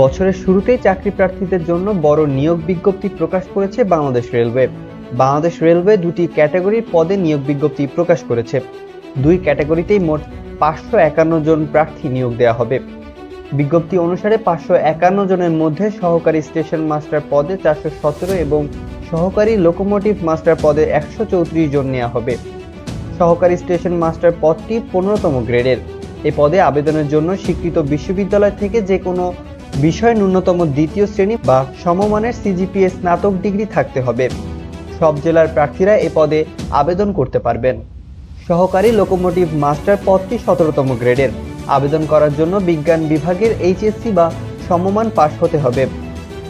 বছরের শুরুতেই চাকরি প্রার্থীদের জন্য বড় নিয়োগ বিজ্ঞপ্তি প্রকাশ করেছে বাংলাদেশ রেলওয়ে। বাংলাদেশ রেলওয়ে দুটি ক্যাটাগরির পদে নিয়োগ বিজ্ঞপ্তি প্রকাশ করেছে। দুই ক্যাটাগরিতেই মোট 551 জন প্রার্থী নিয়োগ দেওয়া হবে। বিজ্ঞপ্তি অনুসারে 551 জনের মধ্যে সহকারী স্টেশন মাস্টার পদে 417 এবং সহকারী লোকোমোটিভ মাস্টার পদে 134 জন নেওয়া হবে। সহকারী স্টেশন মাস্টার পদটি 15তম গ্রেডের। এ পদে আবেদনের জন্য স্বীকৃত বিশ্ববিদ্যালয় থেকে যে কোনো বিষয়ে ন্যূনতম দ্বিতীয় শ্রেণী বা সমমানের সিজিপিএ স্নাতক ডিগ্রি থাকতে হবে। সব জেলার প্রার্থীরা এ পদে আবেদন করতে পারবেন। সহকারী লোকোমোটিভ মাস্টার পদটি 17তম গ্রেডের। আবেদন করার জন্য বিজ্ঞান বিভাগের এইচএসসি বা সমমান পাশ হতে হবে।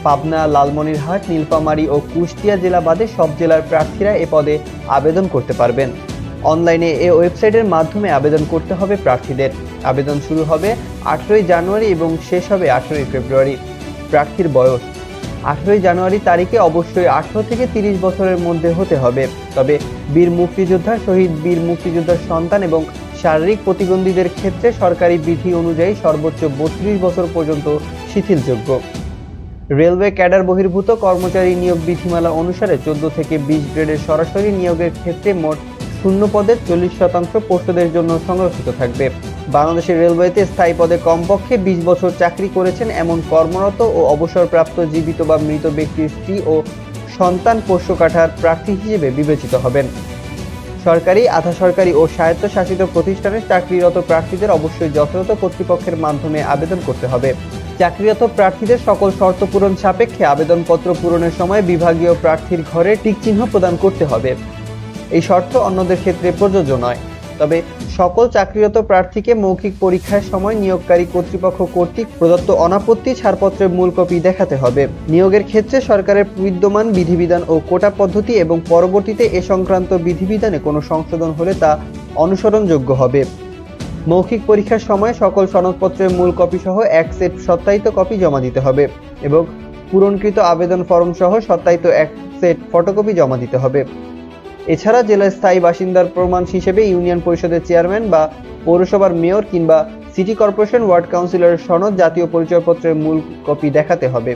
পাবনা, লালমনিরহাট, নীলফামারী ও কুষ্টিয়া জেলা বাদে সব জেলার প্রার্থীরা এ পদে আবেদন করতে পারবেন। অনলাইনে এ ওয়েবসাইটের মাধ্যমে আবেদন করতে হবে প্রার্থীদের। আবেদন শুরু হবে 18 জানুয়ারি এবং শেষ হবে 18 ফেব্রুয়ারি। প্রার্থীর বয়স 18 জানুয়ারি তারিখে অবশ্যই 18 থেকে 30 বছরের মধ্যে হতে হবে। তবে বীর মুক্তিযোদ্ধা, শহীদ বীর মুক্তিযোদ্ধার সন্তান এবং শারীরিক প্রতিবন্ধীদের ক্ষেত্রে সরকারি বিধি অনুযায়ী সর্বোচ্চ 32 বছর পর্যন্ত শিথিলযোগ্য। রেলওয়ে ক্যাডার বহির্ভূত কর্মচারী নিয়োগ বিধিমালা অনুসারে 14 থেকে 20 গ্রেডের সরাসরি নিয়োগের ক্ষেত্রে মোট শূন্য পদের 40% পোস্টদের জন্য সংরক্ষিত থাকবে। বাংলাদেশের রেলওয়েতে স্থায়ী পদে কমপক্ষে 20 বছর চাকরি করেছেন এমন কর্মরত ও অবসরপ্রাপ্ত জীবিত বা মৃত ব্যক্তির স্ত্রী ও সন্তান পোষ্য কাঠার প্রার্থী হিসেবে বিবেচিত হবেন। সরকারি, আধা সরকারি ও স্বায়ত্তশাসিত প্রতিষ্ঠানে চাকরিরত প্রার্থীদের অবশ্যই যথাযথ কর্তৃপক্ষের মাধ্যমে আবেদন করতে হবে। চাকরিরত প্রার্থীদের সকল শর্ত পূরণ সাপেক্ষে আবেদনপত্র পূরণের সময় বিভাগীয় প্রার্থীর ঘরে টিকচিহ্ন প্রদান করতে হবে। এই শর্ত অন্যদের ক্ষেত্রে প্রযোজ্য নয়। তবে সকল চাকরিরত প্রার্থীকে মৌখিক পরীক্ষার সময় নিয়োগকারী কর্তৃপক্ষ কর্তৃক প্রদত্ত অনাপত্তি ছাড়পত্রের মূল কপি দেখাতে হবে। নিয়োগের ক্ষেত্রে সরকারের বিদ্যমান বিধিবিধান ও কোটা পদ্ধতি এবং পরবর্তীতে এ সংক্রান্ত বিধিবিধানে কোনো সংশোধন হলে তা অনুসরণযোগ্য হবে। মৌখিক পরীক্ষার সময় সকল সনদপত্রের মূল কপি সহ এক সেট সত্যায়িত কপি জমা দিতে হবে এবং পূরণকৃত আবেদন ফরম সহ সত্যায়িত এক সেট ফটোকপি জমা দিতে হবে। এছাড়া জেলার স্থায়ী বাসিন্দার প্রমাণ হিসেবে ইউনিয়ন পরিষদের চেয়ারম্যান বা পৌরসভার মেয়র কিংবা সিটি কর্পোরেশন ওয়ার্ড কাউন্সিলরের সনদ, জাতীয় পরিচয়পত্রের মূল কপি দেখাতে হবে।